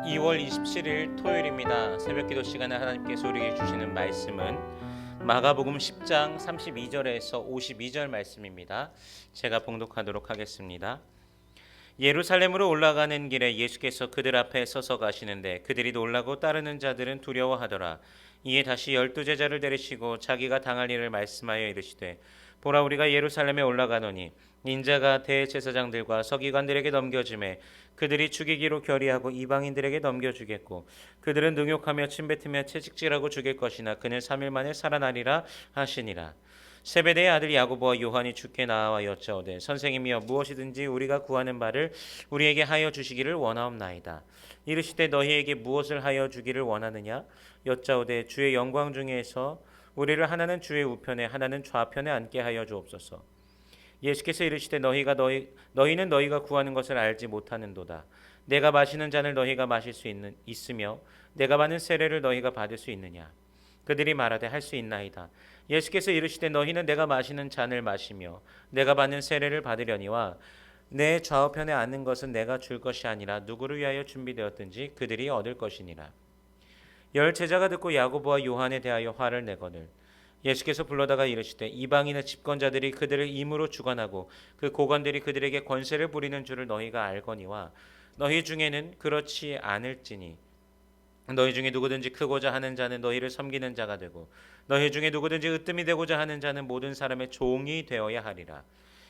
2월 27일 토요일입니다. 새벽기도 시간에 하나님께서 우리에게 주시는 말씀은 마가복음 10장 32절에서 52절 말씀입니다. 제가 봉독하도록 하겠습니다. 예루살렘으로 올라가는 길에 예수께서 그들 앞에 서서 가시는데 그들이 놀라고 따르는 자들은 두려워하더라. 이에 다시 12제자를 데리시고 자기가 당할 일을 말씀하여 이르시되 보라, 우리가 예루살렘에 올라가노니 인자가 대제사장들과 서기관들에게 넘겨주매 그들이 죽이기로 결의하고 이방인들에게 넘겨주겠고 그들은 능욕하며 침뱉으며 채찍질하고 죽일 것이나 그는 3일 만에 살아나리라 하시니라. 세베대의 아들 야고보와 요한이 주께 나와 여짜오되 선생님이여, 무엇이든지 우리가 구하는 바를 우리에게 하여 주시기를 원하옵나이다. 이르시되 너희에게 무엇을 하여 주기를 원하느냐? 여짜오되 주의 영광 중에서 우리를 하나는 주의 우편에 하나는 좌편에 앉게 하여 주옵소서. 예수께서 이르시되 너희는 너희가 구하는 것을 알지 못하는도다. 내가 마시는 잔을 너희가 마실 수 있으며 내가 받는 세례를 너희가 받을 수 있느냐? 그들이 말하되 할 수 있나이다. 예수께서 이르시되 너희는 내가 마시는 잔을 마시며 내가 받는 세례를 받으려니와 내 좌우편에 앉는 것은 내가 줄 것이 아니라 누구를 위하여 준비되었든지 그들이 얻을 것이니라. 열 제자가 듣고 야고보와 요한에 대하여 화를 내거늘 예수께서 불러다가 이르시되 이방인의 집권자들이 그들을 임으로 주관하고 그 고관들이 그들에게 권세를 부리는 줄을 너희가 알거니와 너희 중에는 그렇지 않을지니 너희 중에 누구든지 크고자 하는 자는 너희를 섬기는 자가 되고 너희 중에 누구든지 으뜸이 되고자 하는 자는 모든 사람의 종이 되어야 하리라.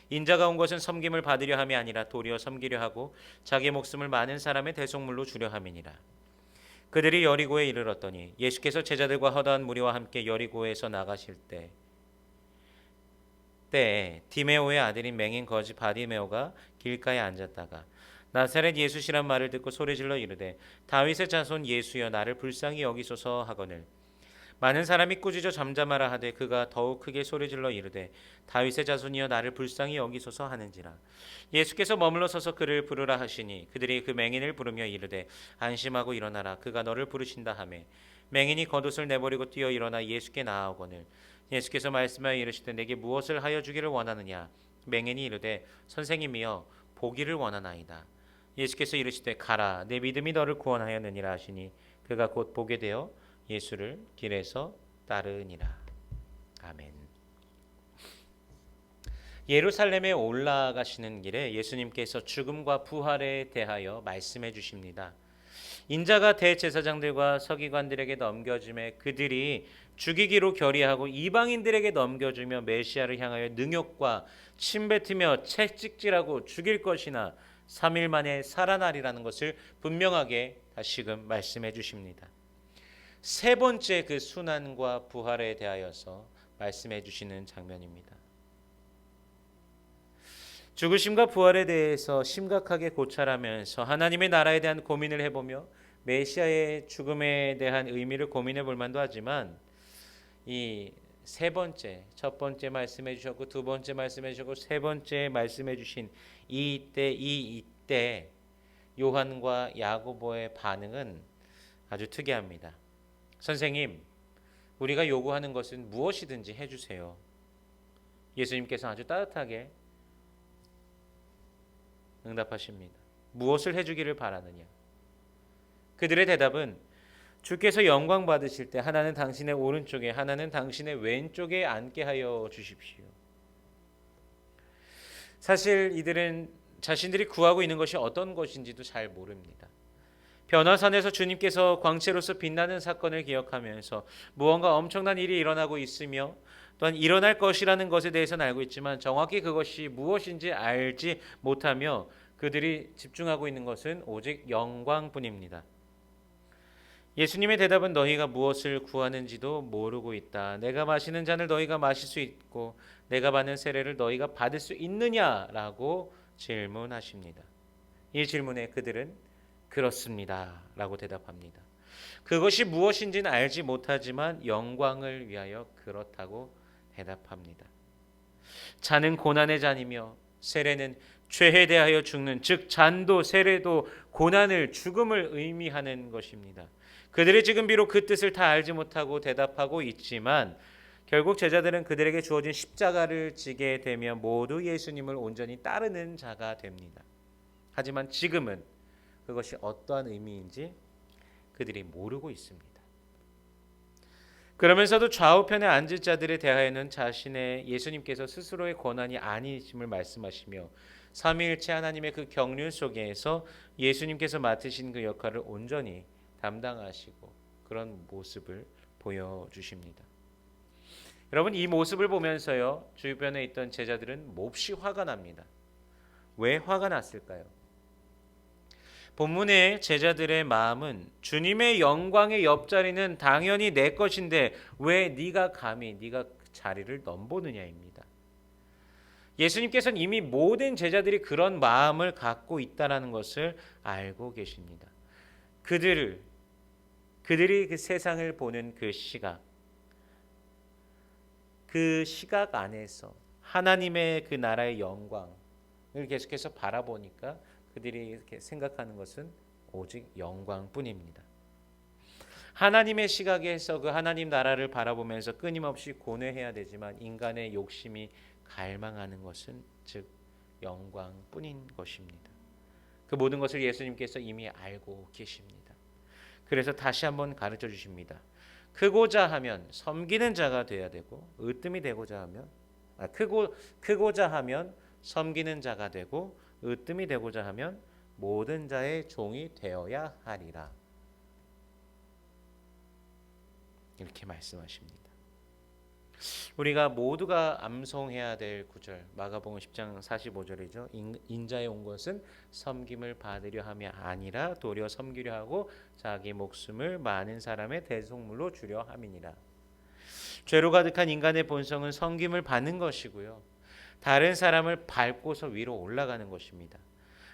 인자가 온 것은 섬김을 받으려 함이 아니라 도리어 섬기려 하고 자기 목숨을 많은 사람의 대속물로 주려 함이니라. 그들이 여리고에 이르렀더니 예수께서 제자들과 허다한 무리와 함께 여리고에서 나가실 때에 디메오의 아들인 맹인 거지 바디메오가 길가에 앉았다가 나사렛 예수시란 말을 듣고 소리질러 이르되 다윗의 자손 예수여, 나를 불쌍히 여기소서 하거늘 많은 사람이 꾸짖어 잠잠하라 하되 그가 더욱 크게 소리질러 이르되 다윗의 자손이여, 나를 불쌍히 여기소서 하는지라. 예수께서 머물러 서서 그를 부르라 하시니 그들이 그 맹인을 부르며 이르되 안심하고 일어나라, 그가 너를 부르신다 하매 맹인이 겉옷을 내버리고 뛰어 일어나 예수께 나아오거늘 예수께서 말씀하여 이르시되 내게 무엇을 하여 주기를 원하느냐? 맹인이 이르되 선생님이여, 보기를 원하나이다. 예수께서 이르시되 가라, 내 믿음이 너를 구원하였느니라 하시니 그가 곧 보게 되어 예수를 길에서 따르니라. 아멘. 예루살렘에 올라가시는 길에 예수님께서 죽음과 부활에 대하여 말씀해 주십니다. 인자가 대제사장들과 서기관들에게 넘겨주매 그들이 죽이기로 결의하고 이방인들에게 넘겨주며 메시아를 향하여 능욕과 침뱉으며 채찍질하고 죽일 것이나 3일 만에 살아나리라는 것을 분명하게 다시금 말씀해 주십니다. 세 번째 그 순환과 부활에 대하여서 말씀해 주시는 장면입니다. 죽으심과 부활에 대해서 심각하게 고찰하면서 하나님의 나라에 대한 고민을 해보며 메시아의 죽음에 대한 의미를 고민해 볼 만도 하지만 이 세 번째, 첫 번째 말씀해 주셨고 두 번째 말씀해 주셨고 세 번째 말씀해 주신 이때 요한과 야고보의 반응은 아주 특이합니다. 선생님, 우리가 요구하는 것은 무엇이든지 해주세요. 예수님께서 아주 따뜻하게 응답하십니다. 무엇을 해주기를 바라느냐? 그들의 대답은 주께서 영광 받으실 때 하나는 당신의 오른쪽에 하나는 당신의 왼쪽에 앉게 하여 주십시오. 사실 이들은 자신들이 구하고 있는 것이 어떤 것인지도 잘 모릅니다. 변화산에서 주님께서 광채로서 빛나는 사건을 기억하면서 무언가 엄청난 일이 일어나고 있으며 또한 일어날 것이라는 것에 대해서는 알고 있지만 정확히 그것이 무엇인지 알지 못하며 그들이 집중하고 있는 것은 오직 영광뿐입니다. 예수님의 대답은 너희가 무엇을 구하는지도 모르고 있다. 내가 마시는 잔을 너희가 마실 수 있고 내가 받는 세례를 너희가 받을 수 있느냐라고 질문하십니다. 이 질문에 그들은 그렇습니다 라고 대답합니다. 그것이 무엇인지는 알지 못하지만 영광을 위하여 그렇다고 대답합니다. 잔은 고난의 잔이며 세례는 죄에 대하여 죽는, 즉 잔도 세례도 고난을, 죽음을 의미하는 것입니다. 그들이 지금 비록 그 뜻을 다 알지 못하고 대답하고 있지만 결국 제자들은 그들에게 주어진 십자가를 지게 되면 모두 예수님을 온전히 따르는 자가 됩니다. 하지만 지금은 그것이 어떠한 의미인지 그들이 모르고 있습니다. 그러면서도 좌우편에 앉을 자들에 대하여는 자신의 예수님께서 스스로의 권한이 아니심을 말씀하시며 삼위일체 하나님의 그 경륜 속에서 예수님께서 맡으신 그 역할을 온전히 담당하시고 그런 모습을 보여주십니다. 여러분, 이 모습을 보면서요, 주변에 있던 제자들은 몹시 화가 납니다. 왜 화가 났을까요? 본문의 제자들의 마음은 주님의 영광의 옆자리는 당연히 내 것인데 왜 네가 감히 네가 그 자리를 넘보느냐입니다. 예수님께서는 이미 모든 제자들이 그런 마음을 갖고 있다는 것을 알고 계십니다. 그들이 그 세상을 보는 그 시각 안에서 하나님의 그 나라의 영광을 계속해서 바라보니까 그들이 이렇게 생각하는 것은 오직 영광뿐입니다. 하나님의 시각에서 그 하나님 나라를 바라보면서 끊임없이 고뇌해야 되지만 인간의 욕심이 갈망하는 것은 즉 영광뿐인 것입니다. 그 모든 것을 예수님께서 이미 알고 계십니다. 그래서 다시 한번 가르쳐 주십니다. 크고자 하면 섬기는 자가 되어야 되고 으뜸이 되고자 하면 크고자 하면 섬기는 자가 되고 으뜸이 되고자 하면 모든 자의 종이 되어야 하리라. 이렇게 말씀하십니다. 우리가 모두가 암송해야 될 구절 마가복음 10장 45절이죠. 인자에 온 것은 섬김을 받으려 함이 아니라 도리어 섬기려 하고 자기 목숨을 많은 사람의 대속물로 주려 함이니라. 죄로 가득한 인간의 본성은 섬김을 받는 것이고요. 다른 사람을 밟고서 위로 올라가는 것입니다.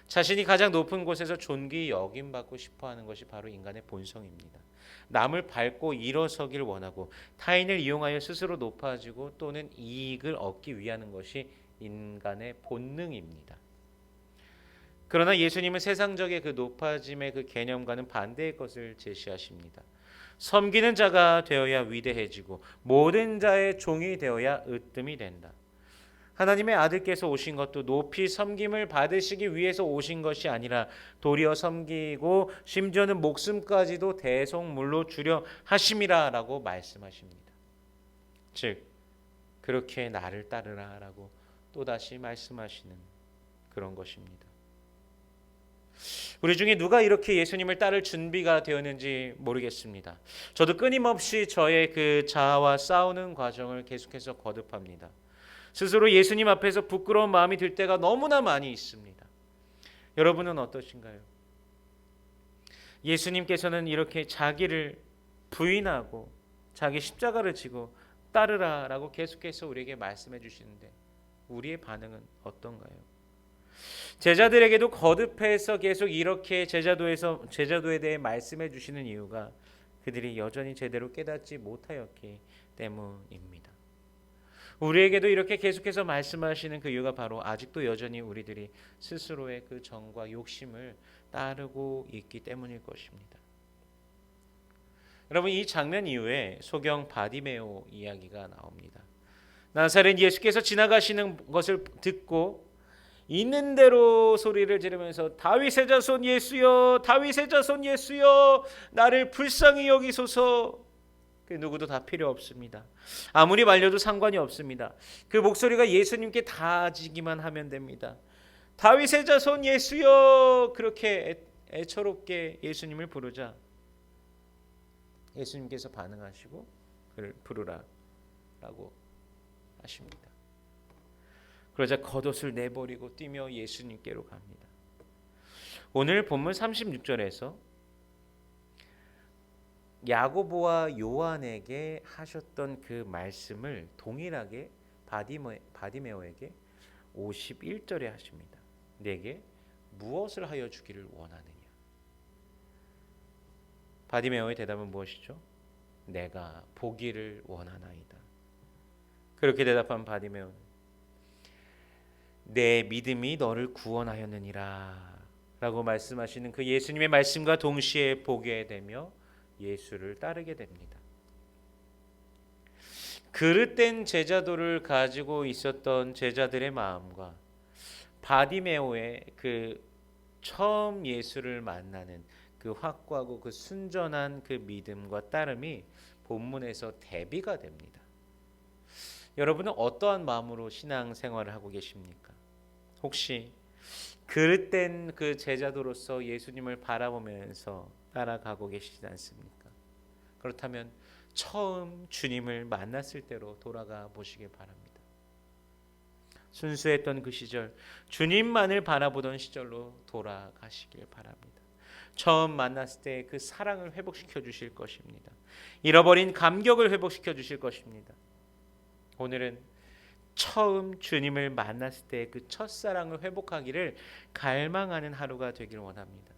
자신이 가장 높은 곳에서 존귀 여김받고 싶어하는 것이 바로 인간의 본성입니다. 남을 밟고 일어서길 원하고 타인을 이용하여 스스로 높아지고 또는 이익을 얻기 위하는 것이 인간의 본능입니다. 그러나 예수님은 세상적인 그 높아짐의 그 개념과는 반대의 것을 제시하십니다. 섬기는 자가 되어야 위대해지고 모든 자의 종이 되어야 으뜸이 된다. 하나님의 아들께서 오신 것도 높이 섬김을 받으시기 위해서 오신 것이 아니라 도리어 섬기고 심지어는 목숨까지도 대속물로 주려 하심이라라고 말씀하십니다. 즉 그렇게 나를 따르라라고 또다시 말씀하시는 그런 것입니다. 우리 중에 누가 이렇게 예수님을 따를 준비가 되었는지 모르겠습니다. 저도 끊임없이 저의 그 자아와 싸우는 과정을 계속해서 거듭합니다. 스스로 예수님 앞에서 부끄러운 마음이 들 때가 너무나 많이 있습니다. 여러분은 어떠신가요? 예수님께서는 이렇게 자기를 부인하고 자기 십자가를 지고 따르라라고 계속해서 우리에게 말씀해 주시는데 우리의 반응은 어떤가요? 제자들에게도 거듭해서 계속 이렇게 제자도에 대해 말씀해 주시는 이유가 그들이 여전히 제대로 깨닫지 못하였기 때문입니다. 우리에게도 이렇게 계속해서 말씀하시는 그 이유가 바로 아직도 여전히 우리들이 스스로의 그 정과 욕심을 따르고 있기 때문일 것입니다. 여러분, 이 장면 이후에 소경 바디메오 이야기가 나옵니다. 나사렛 예수께서 지나가시는 것을 듣고 있는 대로 소리를 지르면서 다윗의 자손 예수여, 다윗의 자손 예수여, 나를 불쌍히 여기소서. 그 누구도 다 필요 없습니다. 아무리 말려도 상관이 없습니다. 그 목소리가 예수님께 닿아지기만 하면 됩니다. 다윗의 자손 예수여, 그렇게 애처롭게 예수님을 부르자 예수님께서 반응하시고 그를 부르라라고 하십니다. 그러자 겉옷을 내버리고 뛰며 예수님께로 갑니다. 오늘 본문 36절에서 야고보와 요한에게 하셨던 그 말씀을 동일하게 바디메오에게 51절에 하십니다. 내게 무엇을 하여 주기를 원하느냐? 바디메오의 대답은 무엇이죠? 내가 보기를 원하나이다. 그렇게 대답한 바디메오는 내 믿음이 너를 구원하였느니라 라고 말씀하시는 그 예수님의 말씀과 동시에 보게 되며 예수를 따르게 됩니다. 그릇된 제자도를 가지고 있었던 제자들의 마음과 바디메오의 그 처음 예수를 만나는 그 확고하고 그 순전한 그 믿음과 따름이 본문에서 대비가 됩니다. 여러분은 어떠한 마음으로 신앙생활을 하고 계십니까? 혹시 그릇된 그 제자도로서 예수님을 바라보면서 따라가고 계시지 않습니까? 그렇다면 처음 주님을 만났을 때로 돌아가 보시길 바랍니다. 순수했던 그 시절, 주님만을 바라보던 시절로 돌아가시길 바랍니다. 처음 만났을 때 그 사랑을 회복시켜 주실 것입니다. 잃어버린 감격을 회복시켜 주실 것입니다. 오늘은 처음 주님을 만났을 때 그 첫사랑을 회복하기를 갈망하는 하루가 되기를 원합니다.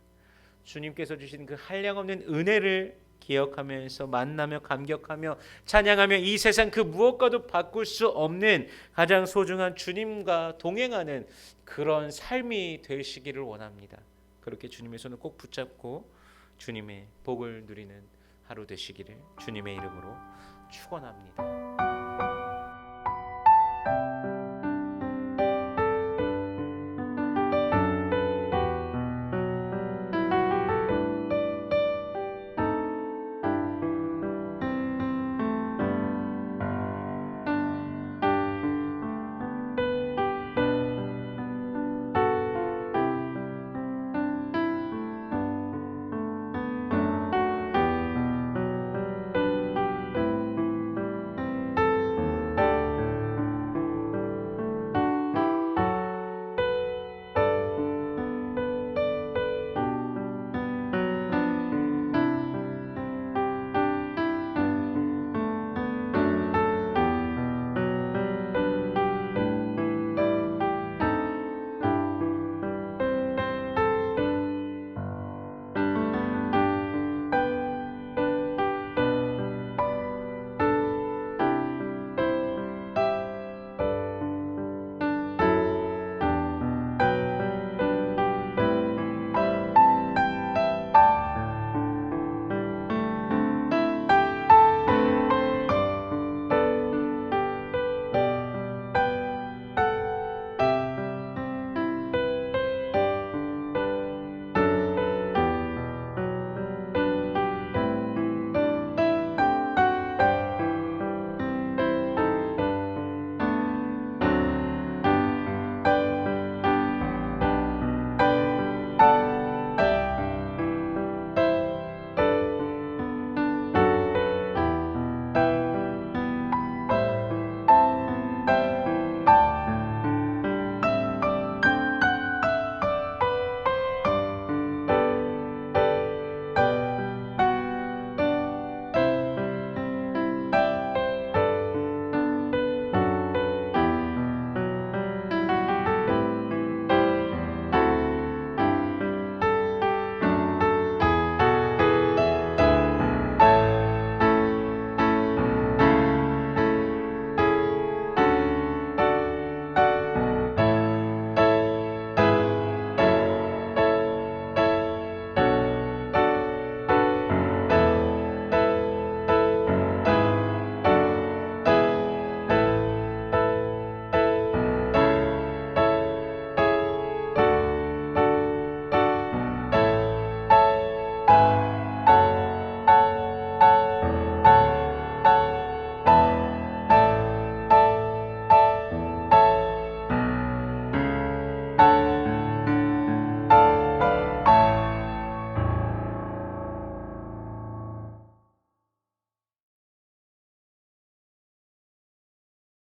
주님께서 주신 그 한량없는 은혜를 기억하면서 만나며 감격하며 찬양하며 이 세상 그 무엇과도 바꿀 수 없는 가장 소중한 주님과 동행하는 그런 삶이 되시기를 원합니다. 그렇게 주님의 손을 꼭 붙잡고 주님의 복을 누리는 하루 되시기를 주님의 이름으로 축원합니다.